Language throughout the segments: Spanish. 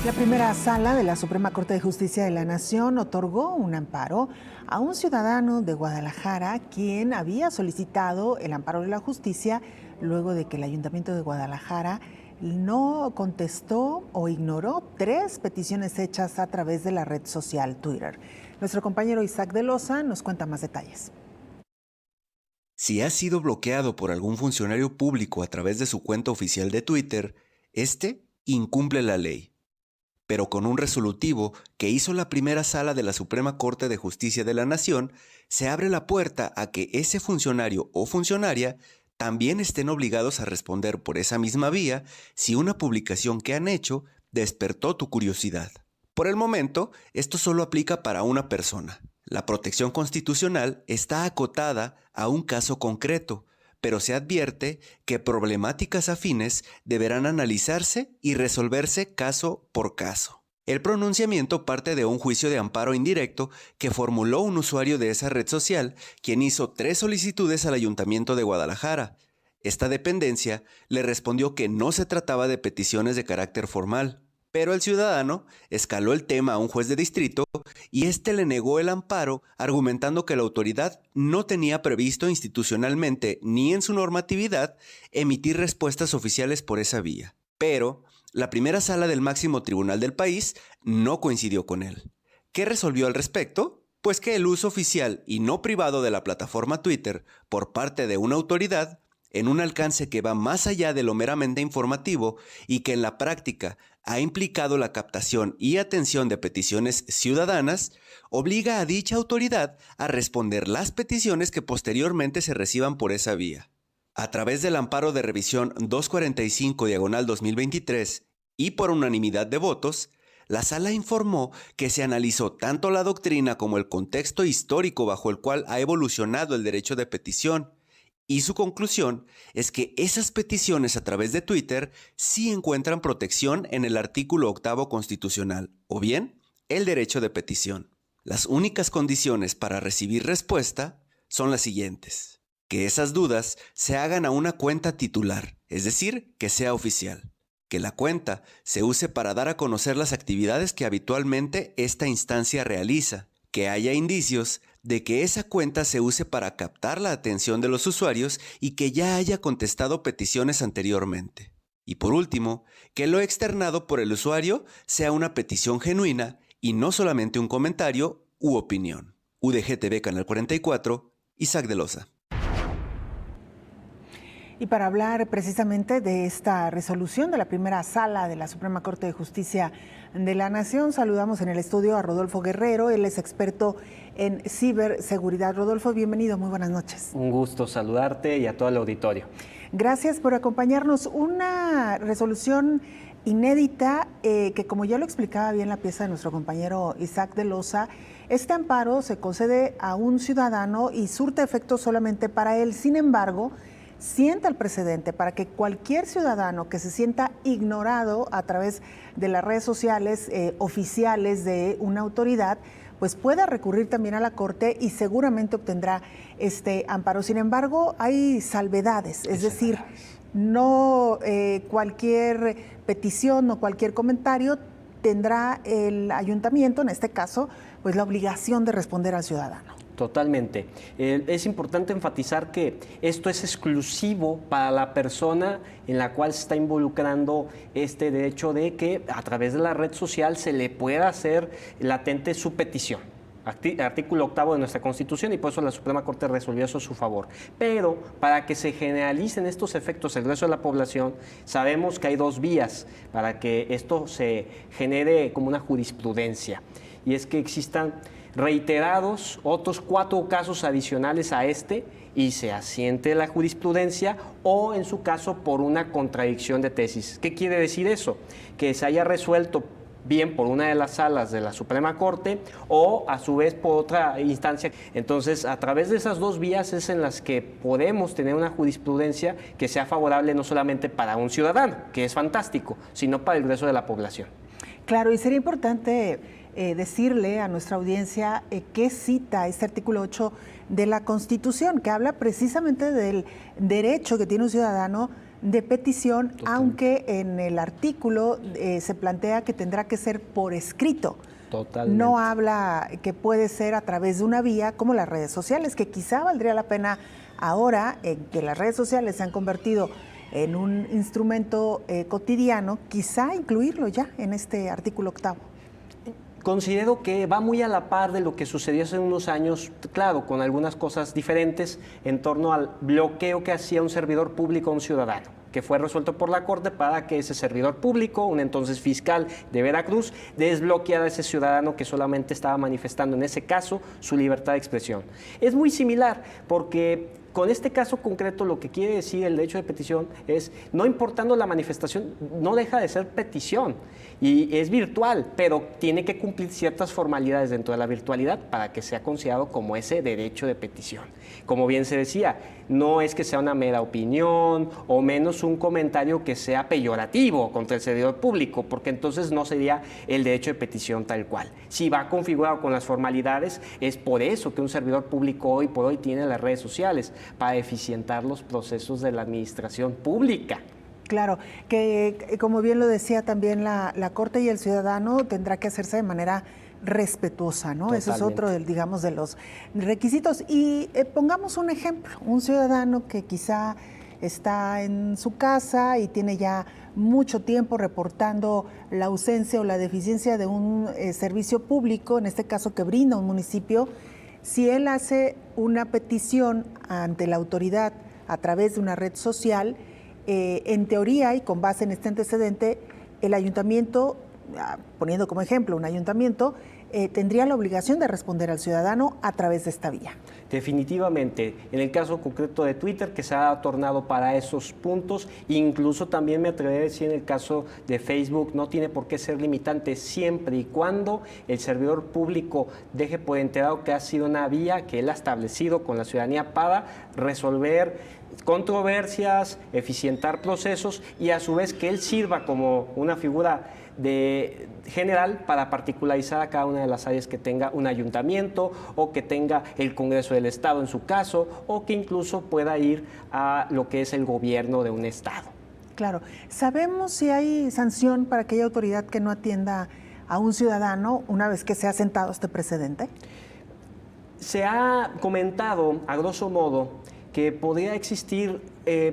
La primera sala de la Suprema Corte de Justicia de la Nación otorgó un amparo a un ciudadano de Guadalajara quien había solicitado el amparo de la justicia luego de que el Ayuntamiento de Guadalajara no contestó o ignoró 3 peticiones hechas a través de la red social Twitter. Nuestro compañero Isaac de Loza nos cuenta más detalles. Si ha sido bloqueado por algún funcionario público a través de su cuenta oficial de Twitter, este incumple la ley. Pero con un resolutivo que hizo la primera sala de la Suprema Corte de Justicia de la Nación, se abre la puerta a que ese funcionario o funcionaria también estén obligados a responder por esa misma vía si una publicación que han hecho despertó tu curiosidad. Por el momento, esto solo aplica para una persona. La protección constitucional está acotada a un caso concreto, pero se advierte que problemáticas afines deberán analizarse y resolverse caso por caso. El pronunciamiento parte de un juicio de amparo indirecto que formuló un usuario de esa red social, quien hizo 3 solicitudes al Ayuntamiento de Guadalajara. Esta dependencia le respondió que no se trataba de peticiones de carácter formal, pero el ciudadano escaló el tema a un juez de distrito y este le negó el amparo, argumentando que la autoridad no tenía previsto institucionalmente ni en su normatividad emitir respuestas oficiales por esa vía. Pero la primera sala del máximo tribunal del país no coincidió con él. ¿Qué resolvió al respecto? Pues que el uso oficial y no privado de la plataforma Twitter por parte de una autoridad, en un alcance que va más allá de lo meramente informativo y que en la práctica ha implicado la captación y atención de peticiones ciudadanas, obliga a dicha autoridad a responder las peticiones que posteriormente se reciban por esa vía. A través del amparo de revisión 245/2023 y por unanimidad de votos, la sala informó que se analizó tanto la doctrina como el contexto histórico bajo el cual ha evolucionado el derecho de petición, y su conclusión es que esas peticiones a través de Twitter sí encuentran protección en el artículo 8º constitucional, o bien el derecho de petición. Las únicas condiciones para recibir respuesta son las siguientes: que esas dudas se hagan a una cuenta titular, es decir, que sea oficial; que la cuenta se use para dar a conocer las actividades que habitualmente esta instancia realiza; que haya indicios de que esa cuenta se use para captar la atención de los usuarios y que ya haya contestado peticiones anteriormente. Y por último, que lo externado por el usuario sea una petición genuina y no solamente un comentario u opinión. UDG-TV Canal 44, Isaac de Loza. Y para hablar precisamente de esta resolución de la primera sala de la Suprema Corte de Justicia de la Nación, saludamos en el estudio a Rodolfo Guerrero. Él es experto en ciberseguridad. Rodolfo, bienvenido, muy buenas noches. Un gusto saludarte y a todo el auditorio. Gracias por acompañarnos. Una resolución inédita que, como ya lo explicaba bien la pieza de nuestro compañero Isaac de Loza, este amparo se concede a un ciudadano y surte efecto solamente para él. Sin embargo, sienta el precedente para que cualquier ciudadano que se sienta ignorado a través de las redes sociales oficiales de una autoridad, pues pueda recurrir también a la Corte y seguramente obtendrá este amparo. Sin embargo, hay salvedades, es decir, no cualquier petición o cualquier comentario tendrá el ayuntamiento, en este caso, pues la obligación de responder al ciudadano. Totalmente. Es importante enfatizar que esto es exclusivo para la persona en la cual se está involucrando este derecho de que a través de la red social se le pueda hacer latente su petición. Artículo 8º de nuestra Constitución, y por eso la Suprema Corte resolvió eso a su favor. Pero para que se generalicen estos efectos el resto de la población, sabemos que hay 2 vías para que esto se genere como una jurisprudencia, y es que existan reiterados otros 4 casos adicionales a este y se asiente la jurisprudencia, o en su caso por una contradicción de tesis. ¿Qué quiere decir eso? Que se haya resuelto bien por una de las salas de la Suprema Corte o a su vez por otra instancia. Entonces, a través de esas 2 vías es en las que podemos tener una jurisprudencia que sea favorable no solamente para un ciudadano, que es fantástico, sino para el resto de la población. Claro, y sería importante decirle a nuestra audiencia qué cita este artículo 8 de la Constitución, que habla precisamente del derecho que tiene un ciudadano de petición, Totalmente. aunque en el artículo se plantea que tendrá que ser por escrito. Totalmente. No habla que puede ser a través de una vía como las redes sociales, que quizá valdría la pena ahora que las redes sociales se han convertido en un instrumento cotidiano, quizá incluirlo ya en este artículo 8º. Considero que va muy a la par de lo que sucedió hace unos años, claro, con algunas cosas diferentes en torno al bloqueo que hacía un servidor público a un ciudadano, que fue resuelto por la Corte para que ese servidor público, un entonces fiscal de Veracruz, desbloqueara a ese ciudadano que solamente estaba manifestando en ese caso su libertad de expresión. Es muy similar porque con este caso concreto lo que quiere decir el derecho de petición es, no importando la manifestación, no deja de ser petición y es virtual, pero tiene que cumplir ciertas formalidades dentro de la virtualidad para que sea considerado como ese derecho de petición. Como bien se decía, no es que sea una mera opinión o menos un comentario que sea peyorativo contra el servidor público, porque entonces no sería el derecho de petición tal cual. Si va configurado con las formalidades, es por eso que un servidor público hoy por hoy tiene las redes sociales, para eficientar los procesos de la administración pública. Claro, que como bien lo decía también la Corte y el ciudadano tendrá que hacerse de manera respetuosa, ¿no? Totalmente. Eso es otro, digamos, de los requisitos. Y pongamos un ejemplo, un ciudadano que quizá está en su casa y tiene ya mucho tiempo reportando la ausencia o la deficiencia de un servicio público, en este caso que brinda un municipio. Si él hace una petición ante la autoridad a través de una red social, en teoría y con base en este antecedente, el ayuntamiento, poniendo como ejemplo un ayuntamiento, tendría la obligación de responder al ciudadano a través de esta vía. Definitivamente, en el caso concreto de Twitter, que se ha tornado para esos puntos, incluso también me atrevería a decir en el caso de Facebook, no tiene por qué ser limitante siempre y cuando el servidor público deje por enterado que ha sido una vía que él ha establecido con la ciudadanía para resolver controversias, eficientar procesos y a su vez que él sirva como una figura de general para particularizar a cada una de las áreas que tenga un ayuntamiento o que tenga el Congreso del Estado en su caso o que incluso pueda ir a lo que es el gobierno de un estado. Claro. ¿Sabemos si hay sanción para aquella autoridad que no atienda a un ciudadano una vez que se ha sentado este precedente? Se ha comentado, a grosso modo, que podría existir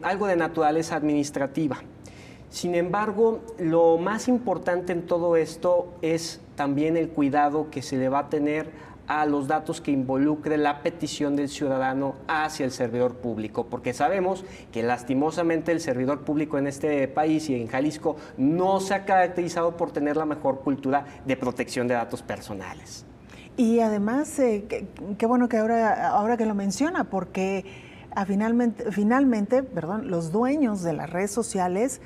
algo de naturaleza administrativa. Sin embargo, lo más importante en todo esto es también el cuidado que se le va a tener a los datos que involucre la petición del ciudadano hacia el servidor público, porque sabemos que lastimosamente el servidor público en este país y en Jalisco no se ha caracterizado por tener la mejor cultura de protección de datos personales. Y además, qué bueno que ahora que lo menciona, porque finalmente, los dueños de las redes sociales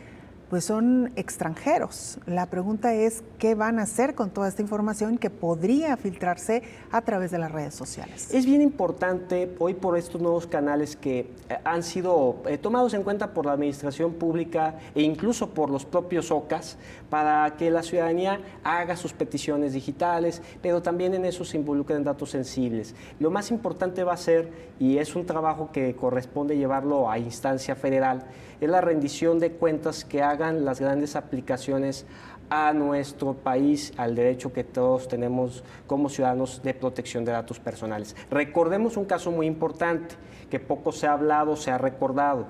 pues son extranjeros. La pregunta es, ¿qué van a hacer con toda esta información que podría filtrarse a través de las redes sociales? Es bien importante hoy por estos nuevos canales que han sido tomados en cuenta por la administración pública e incluso por los propios OCAS para que la ciudadanía haga sus peticiones digitales, pero también en eso se involucren datos sensibles. Lo más importante va a ser, y es un trabajo que corresponde llevarlo a instancia federal, es la rendición de cuentas que hagan las grandes aplicaciones a nuestro país, al derecho que todos tenemos como ciudadanos de protección de datos personales. Recordemos un caso muy importante que poco se ha hablado, se ha recordado,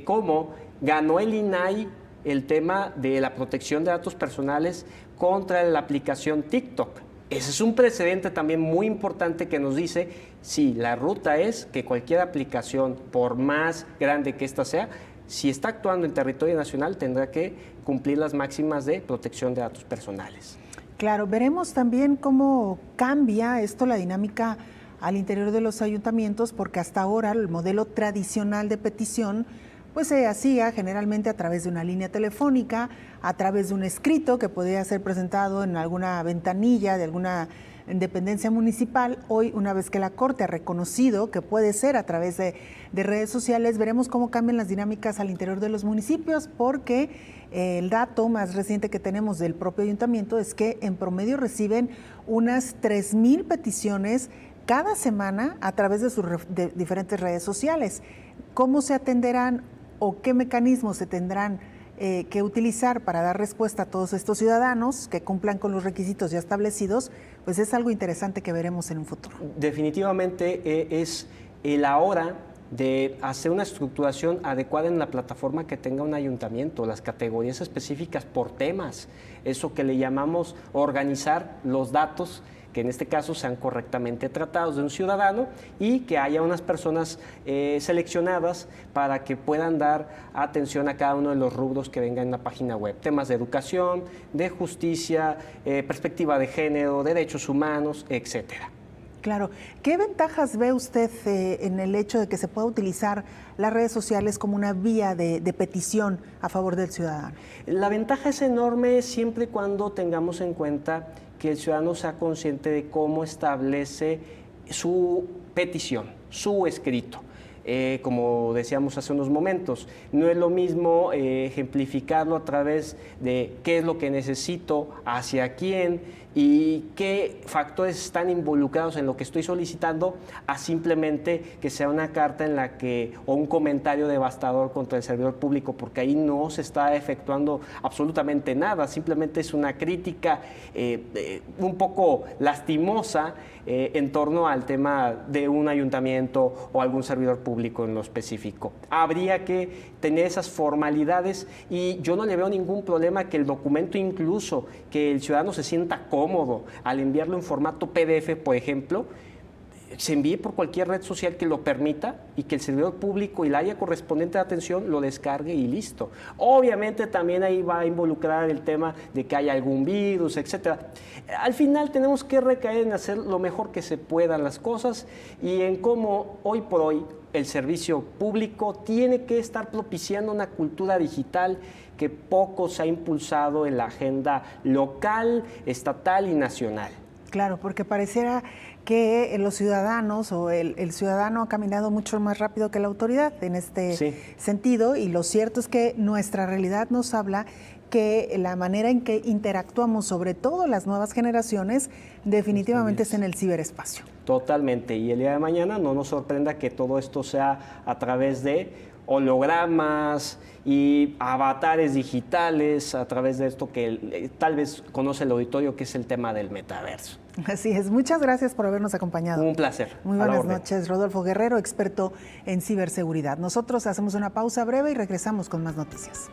cómo ganó el INAI el tema de la protección de datos personales contra la aplicación TikTok. Ese es un precedente también muy importante que nos dice, sí, la ruta es que cualquier aplicación, por más grande que ésta sea, si está actuando en territorio nacional, tendrá que cumplir las máximas de protección de datos personales. Claro, veremos también cómo cambia esto la dinámica al interior de los ayuntamientos, porque hasta ahora el modelo tradicional de petición pues se hacía generalmente a través de una línea telefónica, a través de un escrito que podía ser presentado en alguna ventanilla de alguna dependencia municipal. Hoy, una vez que la Corte ha reconocido que puede ser a través de redes sociales, veremos cómo cambian las dinámicas al interior de los municipios, porque el dato más reciente que tenemos del propio ayuntamiento es que en promedio reciben unas 3,000 peticiones cada semana a través de sus diferentes redes sociales. ¿Cómo se atenderán? o qué mecanismos se tendrán que utilizar para dar respuesta a todos estos ciudadanos que cumplan con los requisitos ya establecidos, pues es algo interesante que veremos en un futuro. Definitivamente es la hora de hacer una estructuración adecuada en la plataforma que tenga un ayuntamiento, las categorías específicas por temas, eso que le llamamos organizar los datos, que en este caso sean correctamente tratados de un ciudadano y que haya unas personas seleccionadas para que puedan dar atención a cada uno de los rubros que vengan en la página web. Temas de educación, de justicia, perspectiva de género, derechos humanos, etcétera. Claro. ¿Qué ventajas ve usted en el hecho de que se pueda utilizar las redes sociales como una vía de petición a favor del ciudadano? La ventaja es enorme siempre y cuando tengamos en cuenta que el ciudadano sea consciente de cómo establece su petición, su escrito. Como decíamos hace unos momentos, no es lo mismo ejemplificarlo a través de qué es lo que necesito, hacia quién y qué factores están involucrados en lo que estoy solicitando, a simplemente que sea una carta en la que, o un comentario devastador contra el servidor público, porque ahí no se está efectuando absolutamente nada, simplemente es una crítica un poco lastimosa en torno al tema de un ayuntamiento o algún servidor público en lo específico. Habría que tener esas formalidades y yo no le veo ningún problema que el documento, incluso que el ciudadano se sienta cómodo al enviarlo en formato PDF, por ejemplo, se envíe por cualquier red social que lo permita y que el servidor público y la área correspondiente de atención lo descargue y listo. Obviamente también ahí va a involucrar el tema de que haya algún virus, etcétera. Al final tenemos que recaer en hacer lo mejor que se puedan las cosas y en cómo hoy por hoy el servicio público tiene que estar propiciando una cultura digital que poco se ha impulsado en la agenda local, estatal y nacional. Claro, porque pareciera que los ciudadanos o el ciudadano ha caminado mucho más rápido que la autoridad en este sentido, y lo cierto es que nuestra realidad nos habla que la manera en que interactuamos, sobre todo las nuevas generaciones, definitivamente es en el ciberespacio. Totalmente, y el día de mañana no nos sorprenda que todo esto sea a través de hologramas y avatares digitales, a través de esto que tal vez conoce el auditorio, que es el tema del metaverso. Así es, muchas gracias por habernos acompañado. Un placer. Muy buenas noches, Rodolfo Guerrero, experto en ciberseguridad. Nosotros hacemos una pausa breve y regresamos con más noticias.